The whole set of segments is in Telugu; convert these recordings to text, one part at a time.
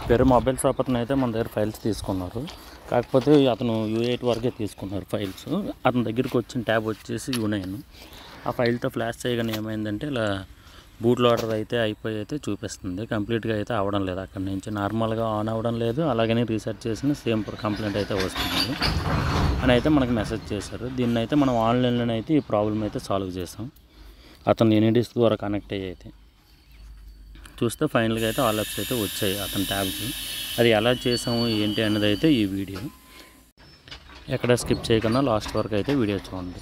వేరే మొబైల్ షాప్ అతను అయితే మన దగ్గర ఫైల్స్ తీసుకున్నారు. కాకపోతే అతను U8 వరకే తీసుకున్నారు ఫైల్స్. అతని దగ్గరికి వచ్చిన ట్యాబ్ వచ్చేసి U9. ఆ ఫైల్తో ఫ్లాష్ చేయగానే ఏమైందంటే ఇలా బూట్ లోడర్ అయితే అయిపోయి అయితే చూపిస్తుంది. కంప్లీట్గా అయితే అవ్వడం లేదు. అక్కడి నుంచి నార్మల్గా ఆన్ అవ్వడం లేదు. అలాగని రీసెట్ చేసిన సేమ్ కంప్లైంట్ అయితే వస్తుంది అని అయితే మనకు మెసేజ్ చేశారు. దీన్ని అయితే మనం ఆన్లైన్లోనే అయితే ఈ ప్రాబ్లం అయితే సాల్వ్ చేసాం. అతను ఎన్ఈడిస్ ద్వారా కనెక్ట్ అయ్యి అయితే చూస్తే ఫైనల్గా అయితే ఆల్ యాప్స్ అయితే వచ్చాయి అతని ట్యాబ్కి. అది ఎలా చేసాము ఏంటి అనేది అయితే ఈ వీడియో ఎక్కడ స్కిప్ చేయకుండా లాస్ట్ వరకు అయితే వీడియో చూడండి.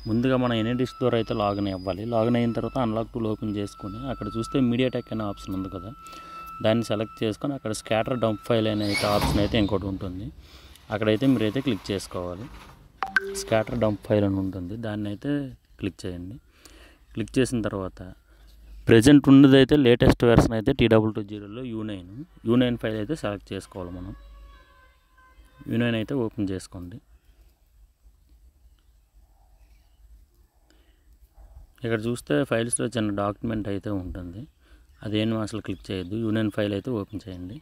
ముందుగా మన ఎన్ఈడిస్ ద్వారా అయితే లాగిన్ అవ్వాలి. లాగిన్ అయిన తర్వాత అన్లాక్ టూల్ ఓపెన్ చేసుకొని అక్కడ చూస్తే మీడియాటెక్ అనే ఆప్షన్ ఉంది కదా, దాన్ని సెలెక్ట్ చేసుకొని అక్కడ స్కాటర్ డంప్ ఫైల్ అనే అయితే ఆప్షన్ అయితే ఇంకోటి ఉంటుంది. అక్కడైతే మీరైతే క్లిక్ చేసుకోవాలి. స్కాటర్ డంప్ ఫైల్ అని ఉంటుంది, దాన్ని అయితే క్లిక్ చేయండి. క్లిక్ చేసిన తర్వాత ప్రజెంట్ ఉన్నది అయితే లేటెస్ట్ వెర్షన్ అయితే T220లో U9 ఫైల్ అయితే సెలెక్ట్ చేసుకోవాలి. మనం U9 అయితే ఓపెన్ చేసుకోండి. ఇక్కడ చూస్తే ఫైల్స్లో చిన్న డాక్యుమెంట్ అయితే ఉంటుంది, అదేం అసలు క్లిక్ చేయొద్దు. U9 ఫైల్ అయితే ఓపెన్ చేయండి.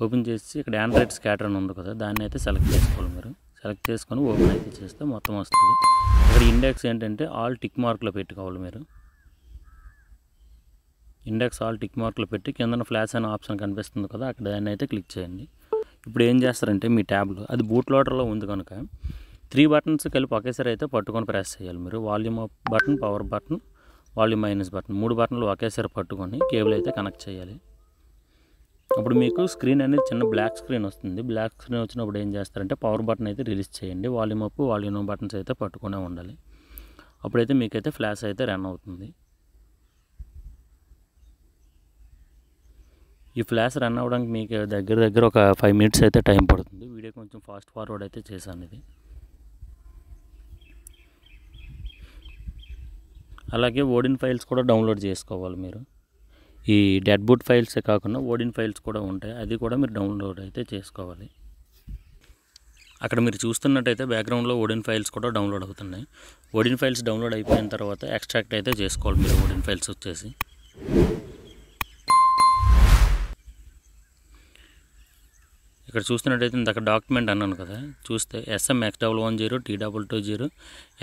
ఓపెన్ చేసి ఇక్కడ ఆండ్రాయిడ్ స్కాటర్ అని ఉంది కదా, దాన్ని అయితే సెలెక్ట్ చేసుకోవాలి. మీరు సెలెక్ట్ చేసుకొని ఓపెన్ అయితే చేస్తే మొత్తం వస్తుంది. ఇక్కడ ఇండెక్స్ ఏంటంటే ఆల్ టిక్ మార్క్లో పెట్టుకోవాలి. మీరు ఇండెక్స్ ఆల్ టిక్ మార్క్లో పెట్టి కింద ఫ్లాష్ అనే ఆప్షన్ కనిపిస్తుంది కదా, అక్కడ దాన్ని అయితే క్లిక్ చేయండి. ఇప్పుడు ఏం చేస్తారంటే మీ ట్యాబ్లో అది బూట్ లోడర్లో ఉంది కనుక 3 బటన్స్ కలిపి ఒకేసారి అయితే పట్టుకొని ప్రెస్ చేయాలి. మీరు volume up button, power button, volume minus button 3 బటన్లు ఒకేసారి పట్టుకొని కేబుల్ అయితే కనెక్ట్ చేయాలి. అప్పుడు మీకు స్క్రీన్ అనేది చిన్న బ్లాక్ స్క్రీన్ వస్తుంది. బ్లాక్ స్క్రీన్ వచ్చినప్పుడు ఏం చేస్తారంటే పవర్ బటన్ అయితే రిలీజ్ చేయండి. వాల్యూమ్ అప్, వాల్యూమ్ బటన్స్ అయితే పట్టుకునే ఉండాలి. అప్పుడైతే మీకైతే ఫ్లాష్ అయితే రన్ అవుతుంది. ఈ ఫ్లాష్ రన్ అవ్వడానికి మీకు దగ్గర ఒక 5 మినిట్స్ అయితే టైం పడుతుంది. వీడియో కొంచెం ఫాస్ట్ ఫార్వర్డ్ అయితే చేశాను ఇది. అలాగే ఓడిన్ ఫైల్స్ కూడా డౌన్లోడ్ చేసుకోవాలి. మీరు ఈ డెడ్ బూట్ ఫైల్సే కాకుండా ఓడిన్ ఫైల్స్ కూడా ఉంటాయి, అది కూడా మీరు డౌన్లోడ్ అయితే చేసుకోవాలి. అక్కడ మీరు చూస్తున్నట్టయితే బ్యాక్గ్రౌండ్లో ఓడిన్ ఫైల్స్ కూడా డౌన్లోడ్ అవుతున్నాయి. ఓడిన్ ఫైల్స్ డౌన్లోడ్ అయిపోయిన తర్వాత ఎక్స్ట్రాక్ట్ అయితే చేసుకోవాలి మీరు. ఓడిన్ ఫైల్స్ వచ్చేసి ఇక్కడ చూస్తున్నట్టయితే ఇందాక డాక్యుమెంట్ అన్నాను కదా, చూస్తే SMX110 T220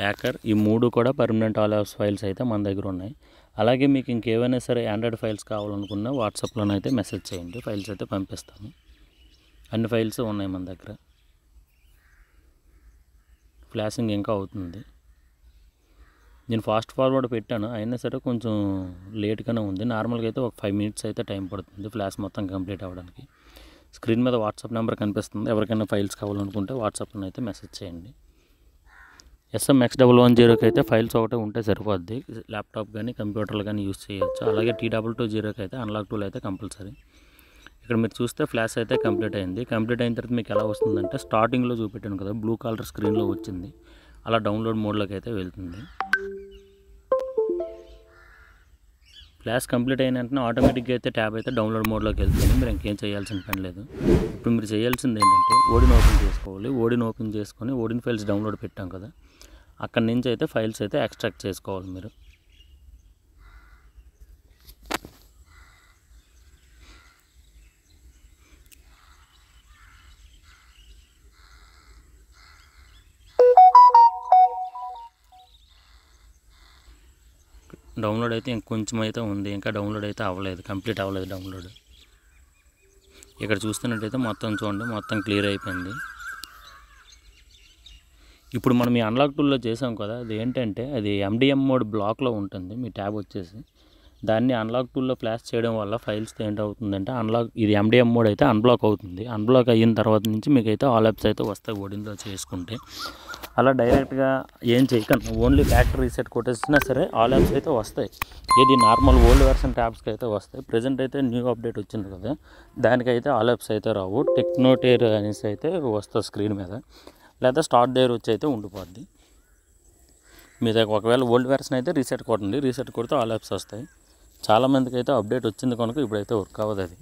యాకర్ ఈ 3 కూడా పర్మనెంట్ ఆల్ యాప్స్ ఫైల్స్ అయితే మన దగ్గర ఉన్నాయి. అలాగే మీకు ఇంకేమైనా సరే ఆండ్రాయిడ్ ఫైల్స్ కావాలనుకున్నా వాట్సాప్లోనైతే మెసేజ్ చేయండి, ఫైల్స్ అయితే పంపిస్తాను. అన్ని ఫైల్స్ ఉన్నాయి మన దగ్గర. ఫ్లాషింగ్ ఇంకా అవుతుంది. నేను ఫాస్ట్ ఫార్వర్డ్ పెట్టాను, అయినా సరే కొంచెం లేట్గానే ఉంది. నార్మల్గా అయితే ఒక 5 మినిట్స్ అయితే టైం పడుతుంది ఫ్లాష్ మొత్తం కంప్లీట్ అవ్వడానికి. స్క్రీన్ మీద వాట్సాప్ నెంబర్ కనిపిస్తుంది. ఎవరికైనా ఫైల్స్ కావాలనుకుంటే వాట్సాప్లో అయితే మెసేజ్ చేయండి. SMX110కి అయితే ఫైల్స్ ఒకటే ఉంటే సరిపోద్ది. ల్యాప్టాప్ కానీ కంప్యూటర్లు కానీ యూజ్ చేయొచ్చు. అలాగే T220కి అయితే అన్లాక్ టూల్ అయితే కంపల్సరీ. ఇక్కడ మీరు చూస్తే ఫ్లాష్ అయితే కంప్లీట్ అయింది. కంప్లీట్ అయిన తర్వాత మీకు ఎలా వస్తుందంటే స్టార్టింగ్లో చూపెట్టాను కదా బ్లూ కలర్ స్క్రీన్లో వచ్చింది, అలా డౌన్లోడ్ మోడ్లోకి అయితే వెళ్తుంది. ఫ్లాష్ కంప్లీట్ అయిన వెంటనే ఆటోమేటిక్గా అయితే ట్యాబ్ అయితే డౌన్లోడ్ మోడ్లోకి వెళ్తుంది. మీరు ఇంకేం చేయాల్సిన పని లేదు. ఇప్పుడు మీరు చేయాల్సింది ఏంటంటే ఓడిన్ ఓపెన్ చేసుకోవాలి. ఓడిన్ ఓపెన్ చేసుకొని ఓడిన్ ఫైల్స్ డౌన్లోడ్ పెట్టాం కదా, అక్కడి నుంచి అయితే ఫైల్స్ అయితే ఎక్స్ట్రాక్ట్ చేసుకోవాలి మీరు. డౌన్లోడ్ అయితే ఇంకొంచెం అయితే ఉంది, ఇంకా డౌన్లోడ్ అయితే అవ్వలేదు, కంప్లీట్ అవ్వలేదు డౌన్లోడ్. ఇక్కడ చూస్తున్నట్టయితే మొత్తం చూడండి, మొత్తం క్లియర్ అయిపోయింది. ఇప్పుడు మనం ఈ అన్లాక్ టూల్లో చేసాం కదా, అది ఏంటంటే అది MDM మోడ్ బ్లాక్లో ఉంటుంది మీ ట్యాబ్ వచ్చేసి. దాన్ని అన్లాక్ టూల్లో ఫ్లాష్ చేయడం వల్ల ఫైల్స్ ఏంటవుతుందంటే ఇది MDM మోడ్ అయితే అన్బ్లాక్ అవుతుంది. అన్బ్లాక్ అయిన తర్వాత నుంచి మీకు అయితే ఆల్ యాప్స్ అయితే వస్తాయి ఓడిన్లో చేసుకుంటే. అలా డైరెక్ట్గా ఏం చేయకండి, ఓన్లీ ఫ్యాక్టరీ రీసెట్ కొట్టేసినా సరే ఆల్ యాప్స్ అయితే వస్తాయి. ఇది నార్మల్ ఓల్డ్ వెర్షన్ ట్యాబ్స్కి అయితే వస్తాయి. ప్రజెంట్ అయితే న్యూ అప్డేట్ వచ్చింది కదా, దానికైతే ఆల్ యాప్స్ అయితే రావు. టెక్నోటేర్ అనేసి అయితే వస్తుంది స్క్రీన్ మీద, లేదా స్టార్ట్ దేర్ వచ్చి అయితే ఉండిపోద్ది. మీ దగ్గర ఒకవేళ ఓల్డ్ వెర్షన్ అయితే రీసెట్ కొట్టండి, రీసెట్ కొడితే ఆల్ యాప్స్ వస్తాయి. చాలామందికి అయితే అప్డేట్ వచ్చింది కనుక ఇప్పుడైతే వర్క్ అవ్వదు. అది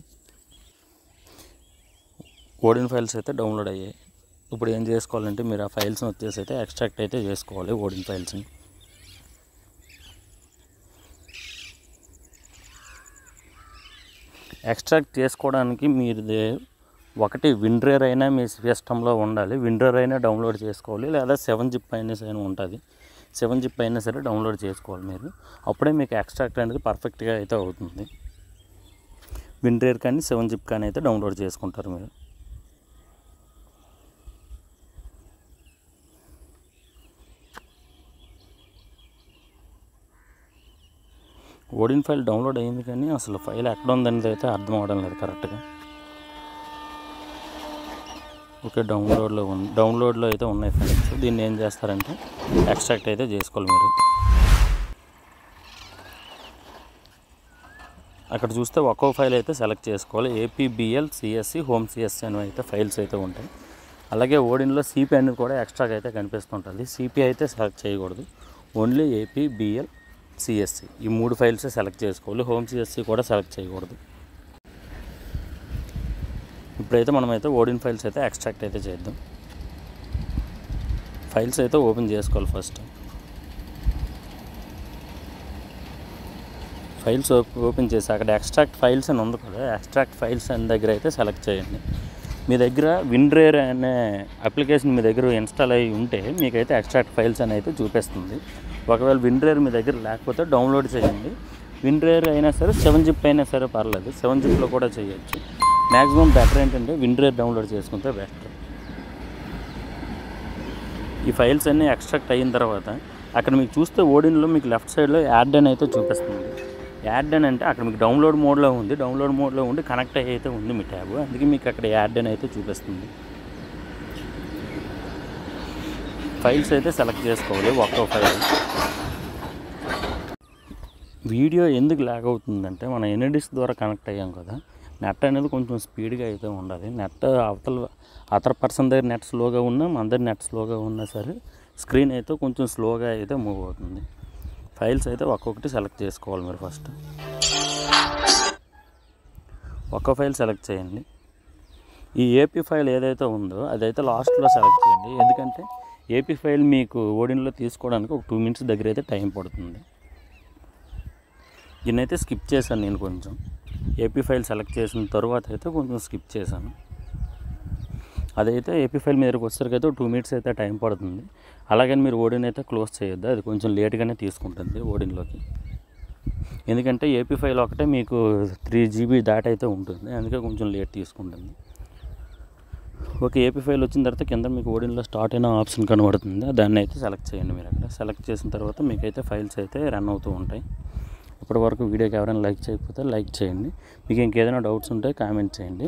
ఓడిన్ ఫైల్స్ అయితే డౌన్లోడ్ అయ్యాయి. ఇప్పుడు ఏం చేసుకోవాలంటే మీరు ఆ ఫైల్స్ని వచ్చేసి అయితే ఎక్స్ట్రాక్ట్ అయితే చేసుకోవాలి ఓడిన్ ఫైల్స్ని. ఎక్స్ట్రాక్ట్ చేసుకోవడానికి మీరు ఒకటి విండ్రేర్ అయినా మీ సిస్టంలో ఉండాలి. విండ్రేర్ అయినా డౌన్లోడ్ చేసుకోవాలి, లేదా 7-zip అయినా సరే ఉంటుంది. 7-zip అయినా సరే డౌన్లోడ్ చేసుకోవాలి మీరు. అప్పుడే మీకు ఎక్స్ట్రాక్ట్ అనేది పర్ఫెక్ట్గా అయితే అవుతుంది. విండ్రేర్ కానీ 7-zip కానీ అయితే డౌన్లోడ్ చేసుకుంటారు మీరు. ఓడిన్ ఫైల్ డౌన్లోడ్ అయ్యింది కానీ అసలు ఫైల్ ఎక్కడ ఉందనేది అయితే అర్థం అవడం లేదు కరెక్ట్గా. ఓకే, డౌన్లోడ్లో అయితే ఉన్నాయి ఫైల్స్. దీన్ని ఏం చేస్తారంటే ఎక్స్ట్రాక్ట్ అయితే చేసుకోవాలి మీరు. అక్కడ చూస్తే ఒక్కో ఫైల్ అయితే సెలెక్ట్ చేసుకోవాలి. APBL CSC హోమ్ CSC అని అయితే ఫైల్స్ అయితే ఉంటాయి. అలాగే ఓడిన్లో CP అనేది కూడా ఎక్స్ట్రాగా అయితే కనిపిస్తుంటుంది. CP అయితే సెలెక్ట్ చేయకూడదు, ఓన్లీ APBL CSC ఈ 3 ఫైల్సే సెలెక్ట్ చేసుకోవాలి. హోమ్ CSC కూడా సెలెక్ట్ చేయకూడదు. ఇప్పుడైతే మనమైతే ఓడిన్ ఫైల్స్ అయితే ఎక్స్ట్రాక్ట్ అయితే చేద్దాం. ఫైల్స్ అయితే ఓపెన్ చేసుకోవాలి. ఫస్ట్ ఫైల్స్ ఓపెన్ చేసి అక్కడ ఎక్స్ట్రాక్ట్ ఫైల్స్ అని ఉంది కదా, ఎక్స్ట్రాక్ట్ ఫైల్స్ అనే దగ్గర అయితే సెలెక్ట్ చేయండి. మీ దగ్గర విండ్రేర్ అనే అప్లికేషన్ మీ దగ్గర ఇన్స్టాల్ అయ్యి ఉంటే మీకైతే ఎక్స్ట్రాక్ట్ ఫైల్స్ అని అయితే చూపిస్తుంది. ఒకవేళ విండ్రేర్ మీ దగ్గర లేకపోతే డౌన్లోడ్ చేయండి. విండ్రేర్ అయినా సరే 7-zip అయినా సరే పర్లేదు, 7-zipలో కూడా చేయొచ్చు. మ్యాక్సిమం బెటర్ ఏంటంటే విండ్రేర్ డౌన్లోడ్ చేసుకుంటే బెటర్. ఈ ఫైల్స్ అన్నీ ఎక్స్ట్రాక్ట్ అయిన తర్వాత అక్కడ మీకు చూస్తే ఓడిన్లో మీకు లెఫ్ట్ సైడ్లో యాడ్ అని అయితే చూపిస్తుంది. యాడ్ అని అంటే అక్కడ మీకు డౌన్లోడ్ మోడ్లో ఉంది, డౌన్లోడ్ మోడ్లో ఉండి కనెక్ట్ అయ్యి అయితే ఉంది మీ ట్యాబ్, అందుకే మీకు అక్కడ యాడ్ అని అయితే చూపిస్తుంది. ఫైల్స్ అయితే సెలెక్ట్ చేసుకోవాలి ఒక్కో ఫైల్. వీడియో ఎందుకు లాగ్ అవుతుందంటే మనం ఎన్ఎడిస్ ద్వారా కనెక్ట్ అయ్యాం కదా, నెట్ అనేది కొంచెం స్పీడ్గా అయితే ఉండాలి. నెట్ అదర్ పర్సన్ దగ్గర నెట్ స్లోగా ఉన్నా మన దగ్గర నెట్ స్లోగా ఉన్నా సరే స్క్రీన్ అయితే కొంచెం స్లోగా అయితే మూవ్ అవుతుంది. ఫైల్స్ అయితే ఒక్కొక్కటి సెలెక్ట్ చేసుకోవాలి మీరు. ఫస్ట్ ఒక్క ఫైల్ సెలెక్ట్ చేయండి. ఈ AP ఫైల్ ఏదైతే ఉందో అదైతే లాస్ట్లో సెలెక్ట్ చేయండి, ఎందుకంటే AP ఫైల్ మీకు ఓడిన్లో తీసుకోవడానికి ఒక 2 minutes దగ్గర అయితే టైం పడుతుంది. దీన్నైతే స్కిప్ చేశాను నేను కొంచెం. AP ఫైల్ సెలెక్ట్ చేసిన తర్వాత అయితే కొంచెం స్కిప్ చేశాను. అదైతే AP ఫైల్ మీ దగ్గరకు వచ్చేసరికి అయితే 2 minutes అయితే టైం పడుతుంది. అలాగని మీరు ఓడిన్ అయితే క్లోజ్ చేయొద్దు, అది కొంచెం లేట్గానే తీసుకుంటుంది ఓడిన్లోకి. ఎందుకంటే AP ఫైల్ ఒకటే మీకు 3 GB దాటి అయితే ఉంటుంది, అందుకే కొంచెం లేట్ తీసుకుంటుంది. ఓకే, AP ఫైల్ వచ్చిన తర్వాత కింద మీకు ఓడిన్లో స్టార్ట్ అయిన ఆప్షన్ కనబడుతుంది, దాన్ని అయితే సెలెక్ట్ చేయండి మీరు. అక్కడ సెలెక్ట్ చేసిన తర్వాత మీకైతే ఫైల్స్ అయితే రన్ అవుతూ ఉంటాయి. ఇప్పటి వరకు వీడియోకి ఎవరైనా లైక్ చేయకపోతే లైక్ చేయండి. మీకు ఇంకేదైనా డౌట్స్ ఉంటే కామెంట్ చేయండి.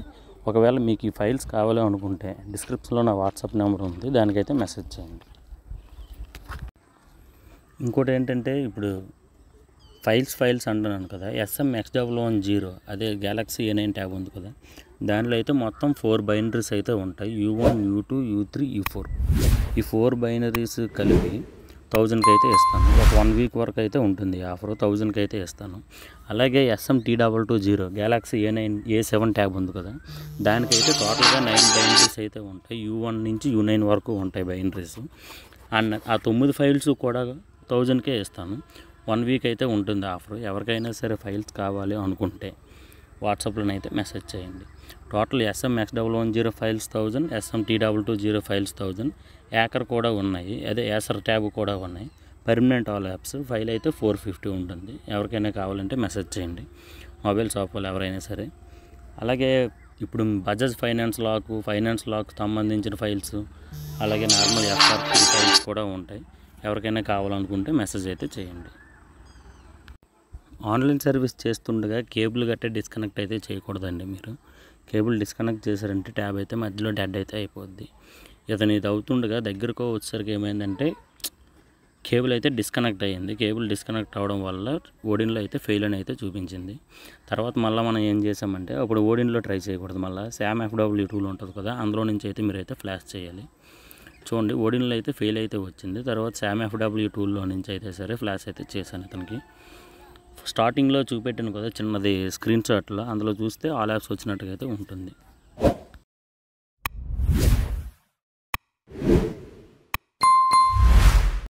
ఒకవేళ మీకు ఈ ఫైల్స్ కావాలి అనుకుంటే డిస్క్రిప్షన్లో నా వాట్సాప్ నెంబర్ ఉంది, దానికైతే మెసేజ్ చేయండి. ఇంకోటి ఏంటంటే ఇప్పుడు ఫైల్స్ అంటున్నాను కదా, SMX010 అదే Galaxy A9 ట్యాబ్ ఉంది కదా, దానిలో అయితే మొత్తం 4 బైనరీస్ అయితే ఉంటాయి. U1, U2, U3, U4. ఈ 4 బైనరీస్ కలిపి 1000కి అయితే ఇస్తాను. ఒక 1 week వరకు అయితే ఉంటుంది ఆఫర్, 1000కి అయితే ఇస్తాను. అలాగే SM-T220 Galaxy A7 ట్యాబ్ ఉంది కదా, దానికైతే టోటల్గా 9 బైనరీస్ అయితే ఉంటాయి. U1 నుంచి U9 వరకు ఉంటాయి బైనరీస్. అండ్ ఆ 9 ఫైల్స్ కూడా 1000కే ఇస్తాను. 1 week అయితే ఉంటుంది ఆఫర్. ఎవరికైనా సరే ఫైల్స్ కావాలి అనుకుంటే వాట్సాప్లోనైతే మెసేజ్ చేయండి. Total SMX010 files 1000, SM-T220 files 1000, acre కూడా ఉన్నాయి, అదే యాసర్ ట్యాబ్ కూడా ఉన్నాయి. పర్మనెంట్ ఆల్ యాప్స్ ఫైల్ అయితే 450 ఉంటుంది. ఎవరికైనా కావాలంటే మెసేజ్ చేయండి, మొబైల్ షాప్ వాళ్ళు ఎవరైనా సరే. అలాగే ఇప్పుడు బజాజ్ ఫైనాన్స్ లాక్ సంబంధించిన ఫైల్స్, అలాగే నార్మల్ FRP ఫైల్స్ కూడా ఉంటాయి. ఎవరికైనా కావాలనుకుంటే మెసేజ్ అయితే చేయండి. ఆన్లైన్ సర్వీస్ చేస్తుండగా కేబుల్ గట్టే డిస్కనెక్ట్ అయితే చేయకూడదండి. మీరు కేబుల్ డిస్కనెక్ట్ చేశారంటే ట్యాబ్ అయితే మధ్యలో డెడ్ అయితే అయిపోద్ది. ఇది అవుతుండగా దగ్గరకు వచ్చేసరికి ఏమైందంటే కేబుల్ అయితే డిస్కనెక్ట్ అయ్యింది. కేబుల్ డిస్కనెక్ట్ అవ్వడం వల్ల ఓడిన్లో అయితే ఫెయిల్ అని అయితే చూపించింది. తర్వాత మళ్ళీ మనం ఏం చేసామంటే అప్పుడు ఓడిన్లో ట్రై చేయకూడదు, మళ్ళీ SAM FW టూల్ ఉంటుంది కదా, అందులో నుంచి అయితే మీరైతే ఫ్లాష్ చేయాలి. చూడండి ఓడిన్లో అయితే ఫెయిల్ అయితే వచ్చింది. తర్వాత SAM FW టూల్లో నుంచి అయితే సరే ఫ్లాష్ అయితే చేశాను అతనికి. స్టార్టింగ్లో చూపెట్టాను కదా చిన్నది స్క్రీన్ షాట్లో, అందులో చూస్తే ఆల్ యాప్స్ వచ్చినట్టుగా అయితే ఉంటుంది.